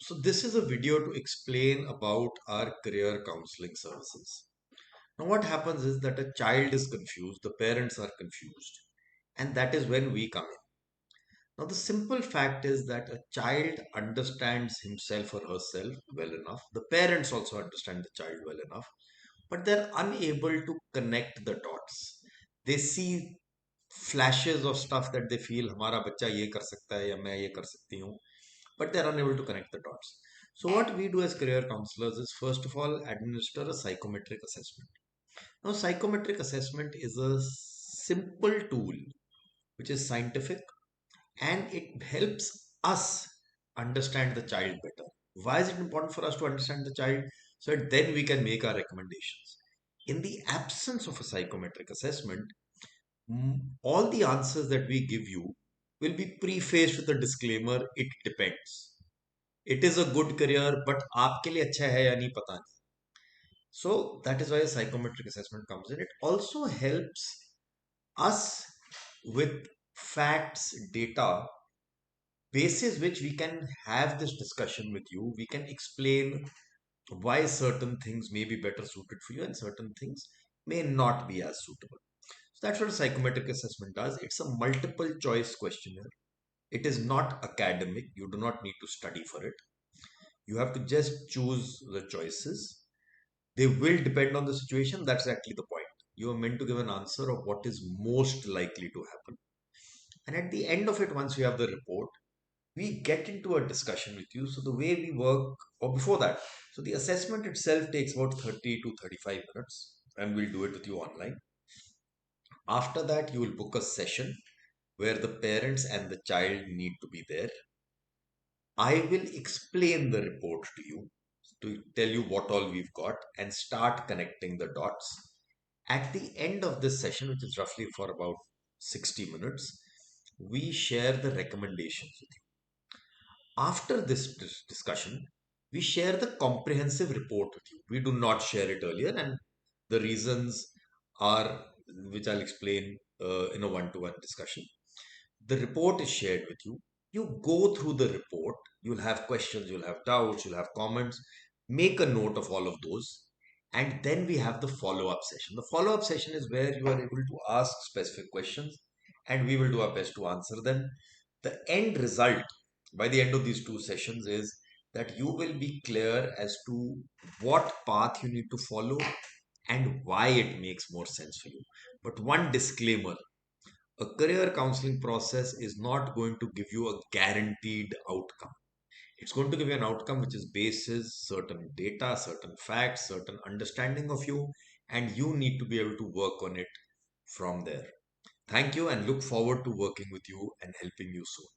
So this is a video to explain about our career counseling services. Now what happens is that a child is confused, the parents are confused, and that is when we come in. Now the simple fact is that a child understands himself or herself well enough. The parents also understand the child well enough, but they're unable to connect the dots. They see flashes of stuff that they feel हमारा बच्चा ये कर सकता है या मैं ये कर सकती हूँ, but they're unable to connect the dots. So what we do as career counselors is first of all administer a psychometric assessment. Now psychometric assessment is a simple tool which is scientific and it helps us understand the child better. Why is it important for us to understand the child? So that then we can make our recommendations. In the absence of a psychometric assessment, all the answers that we give you will be prefaced with a disclaimer, it depends. It is a good career, but आपके लिए अच्छा है या नहीं पता नहीं. So that is why a psychometric assessment comes in. It also helps us with facts, data, basis which we can have this discussion with you. We can explain why certain things may be better suited for you and certain things may not be as suitable. So that's what a psychometric assessment does. It's a multiple choice questionnaire. It is not academic. You do not need to study for it. You have to just choose the choices. They will depend on the situation. That's actually the point. You are meant to give an answer of what is most likely to happen. And at the end of it, once we have the report, we get into a discussion with you. So the way we work, or before that, so the assessment itself takes about 30 to 35 minutes, and we'll do it with you online. After that, you will book a session where the parents and the child need to be there. I will explain the report to you to tell you what all we've got and start connecting the dots. At the end of this session, which is roughly for about 60 minutes, we share the recommendations with you. After this discussion, we share the comprehensive report with you. We do not share it earlier, and the reasons are, which I'll explain in a one-to-one discussion. The report is shared with you. You go through the report. You'll have questions, you'll have doubts, you'll have comments. Make a note of all of those. And then we have the follow-up session. The follow-up session is where you are able to ask specific questions and we will do our best to answer them. The end result by the end of these two sessions is that you will be clear as to what path you need to follow and why it makes more sense for you. But one disclaimer, a career counseling process is not going to give you a guaranteed outcome. It's going to give you an outcome which is basis certain data, certain facts, certain understanding of you, and you need to be able to work on it from there. Thank you and look forward to working with you and helping you soon.